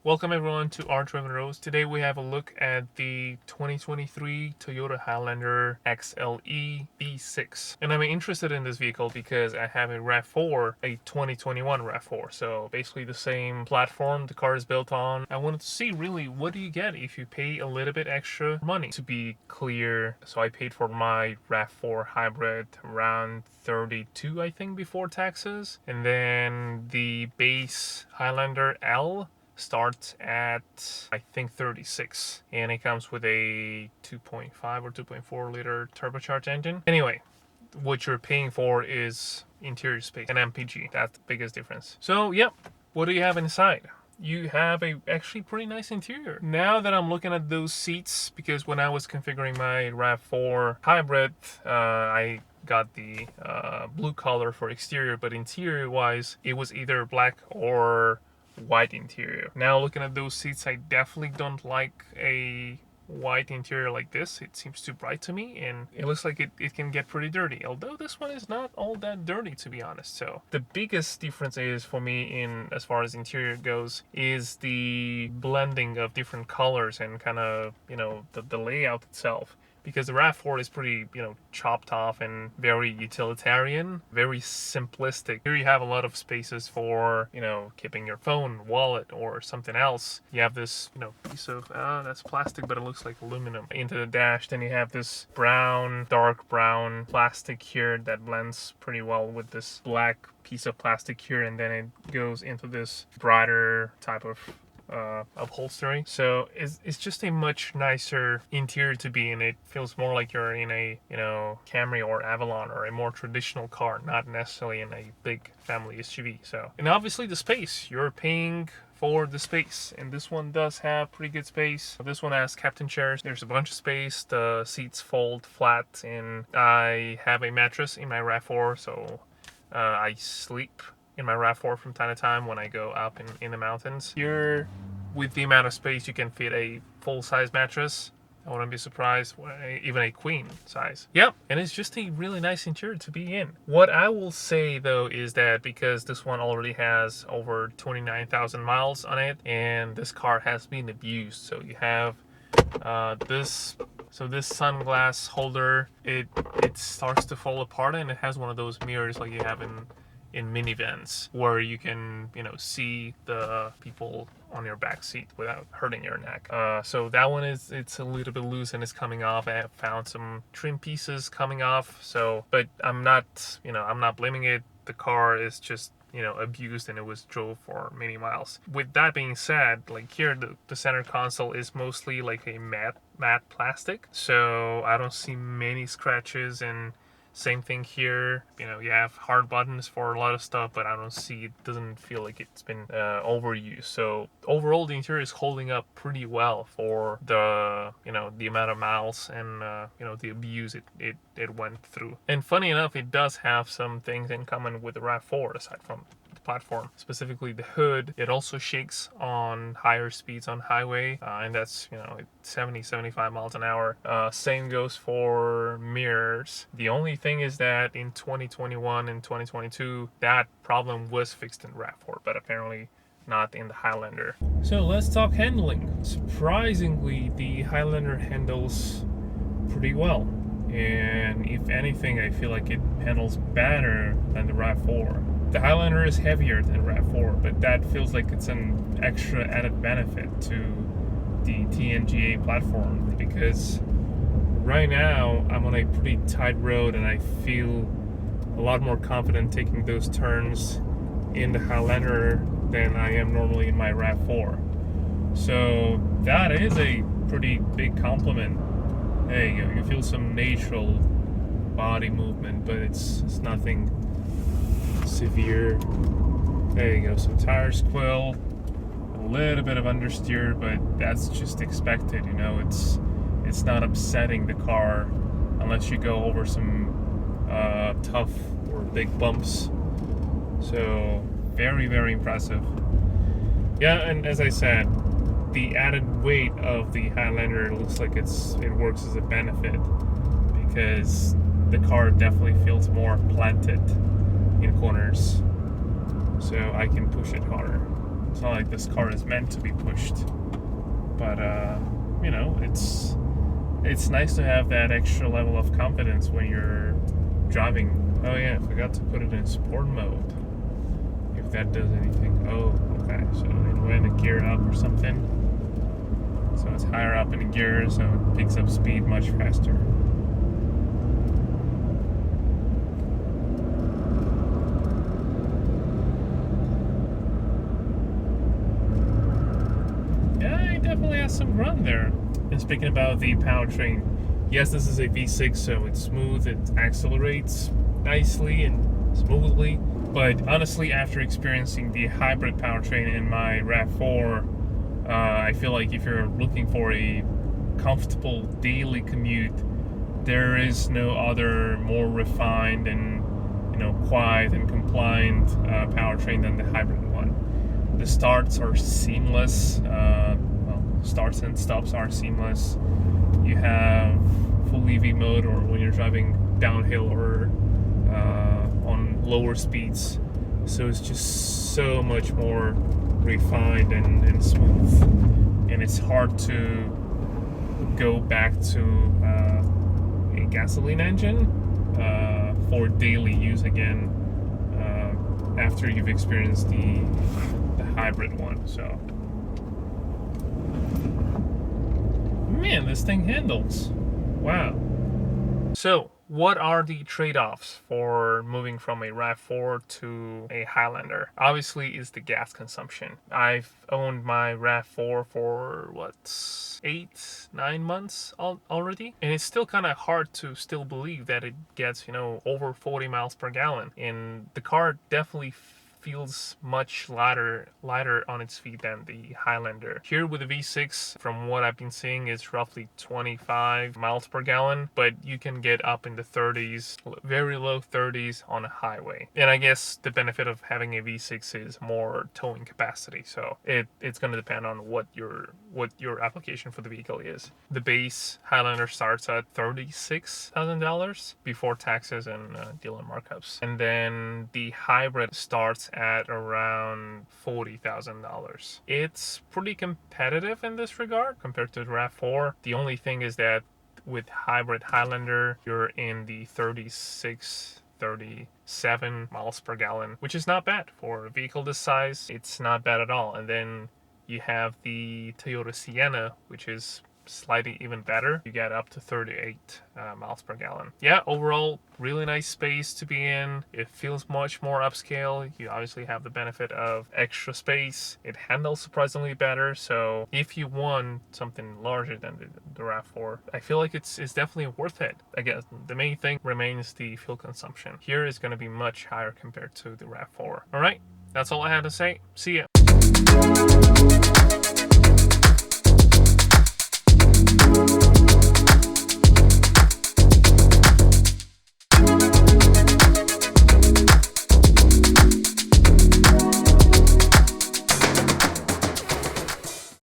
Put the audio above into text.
Welcome everyone to Our Driven Roads. Today we have a look at the 2023 Toyota Highlander XLE V6. And I'm interested in this vehicle because I have a RAV4, a 2021 RAV4. So basically the same platform the car is built on. I wanted to see really what do you get if you pay a little bit extra money. To be clear, so I paid for my RAV4 Hybrid around 32 I think before taxes. And then the base Highlander L starts at I think 36, and it comes with a 2.5 or 2.4 liter turbocharged engine. Anyway, what you're paying for is interior space and MPG. That's the biggest difference. So yep, what do you have inside? You have a actually pretty nice interior. Now that I'm looking at those seats, because when I was configuring my RAV4 Hybrid, I got the blue color for exterior, but interior wise it was either black or white interior. Now looking at those seats, I definitely don't like a white interior like this. It seems too bright to me, and it looks like it can get pretty dirty, although this one is not all that dirty, to be honest. So the biggest difference is for me, in as far as interior goes, is the blending of different colors and kind of, you know, the layout itself. Because the RAV4 is pretty, you know, chopped off and very utilitarian, very simplistic. Here you have a lot of spaces for, you know, keeping your phone, wallet, or something else. You have this, you know, piece of, that's plastic, but it looks like aluminum into the dash. Then you have this brown, dark brown plastic here that blends pretty well with this black piece of plastic here. And then it goes into this brighter type of upholstery. So it's just a much nicer interior to be in. It feels more like you're in a, you know, Camry or Avalon or a more traditional car, not necessarily in a big family SUV. So, and obviously the space, you're paying for the space, and this one does have pretty good space. This one has captain chairs. There's a bunch of space. The seats fold flat, and I have a mattress in my RAV4, so I sleep in my RAV4 from time to time when I go up in the mountains. Here, with the amount of space, you can fit a full-size mattress. I wouldn't be surprised, even a queen size. Yep, and it's just a really nice interior to be in. What I will say though is that because this one already has over 29,000 miles on it, and this car has been abused, so you have this sunglass holder, it starts to fall apart, and it has one of those mirrors like you have in minivans where you can, you know, see the people on your back seat without hurting your neck. So that one it's a little bit loose and it's coming off. I have found some trim pieces coming off, so, but I'm not blaming it. The car is just, you know, abused, and it was drove for many miles. With that being said, like here the center console is mostly like a matte plastic, so I don't see many scratches. And same thing here, you know, you have hard buttons for a lot of stuff, but I don't see, it doesn't feel like it's been overused. So overall, the interior is holding up pretty well for the, you know, the amount of miles and, you know, the abuse it went through. And funny enough, it does have some things in common with the RAV4, aside from platform, specifically the hood. It also shakes on higher speeds on highway, and that's, you know, 70-75 miles an hour. Same goes for mirrors. The only thing is that in 2021 and 2022 that problem was fixed in RAV4, but apparently not in the Highlander. So let's talk handling. Surprisingly, the Highlander handles pretty well, and if anything, I feel like it handles better than the RAV4. The Highlander is heavier than RAV4, but that feels like it's an extra added benefit to the TNGA platform, because right now I'm on a pretty tight road and I feel a lot more confident taking those turns in the Highlander than I am normally in my RAV4. So that is a pretty big compliment. There you go, you feel some natural body movement, but it's nothing severe. There you go, some tire squill, a little bit of understeer, but that's just expected, you know. It's not upsetting the car unless you go over some tough or big bumps. So very, very impressive. Yeah, and as I said, the added weight of the Highlander looks like it works as a benefit, because the car definitely feels more planted in corners, so I can push it harder. It's not like this car is meant to be pushed. But, you know, it's nice to have that extra level of confidence when you're driving. Oh yeah, I forgot to put it in sport mode. If that does anything. Oh, okay. So it went a gear up or something. So it's higher up in the gear, so it picks up speed much faster. Yeah, it definitely has some run there. And speaking about the powertrain, yes, this is a V6, so it's smooth, it accelerates nicely and smoothly. But honestly, after experiencing the hybrid powertrain in my RAV4, I feel like if you're looking for a comfortable daily commute, there is no other more refined and, you know, quiet and compliant powertrain than the hybrid one. The starts are seamless. Starts and stops are seamless. You have full EV mode, or when you're driving downhill or on lower speeds. So it's just so much more refined and smooth. And it's hard to go back to a gasoline engine for daily use again after you've experienced the hybrid one. So, man, this thing handles. Wow. So, what are the trade-offs for moving from a RAV4 to a Highlander? Obviously, is the gas consumption. I've owned my RAV4 for, 8-9 months already, and it's still kind of hard to still believe that it gets, you know, over 40 miles per gallon. And the car definitely feels much lighter on its feet than the Highlander. Here with the V6, from what I've been seeing, is roughly 25 miles per gallon, but you can get up in the 30s, very low 30s on a highway. And I guess the benefit of having a V6 is more towing capacity, so it's going to depend on what your application for the vehicle is. The base Highlander starts at $36,000 before taxes and dealer markups, and then the hybrid starts at around $40,000. It's pretty competitive in this regard compared to the RAV4. The only thing is that with hybrid Highlander, you're in the 37 miles per gallon, which is not bad for a vehicle this size. It's not bad at all. And then you have the Toyota Sienna, which is slightly even better. You get up to 38 miles per gallon. Yeah, overall, really nice space to be in. It feels much more upscale. You obviously have the benefit of extra space. It handles surprisingly better. So if you want something larger than the RAV4, I feel like it's definitely worth it. I guess the main thing remains the fuel consumption. Here is going to be much higher compared to the RAV4. All right, that's all I had to say. See ya.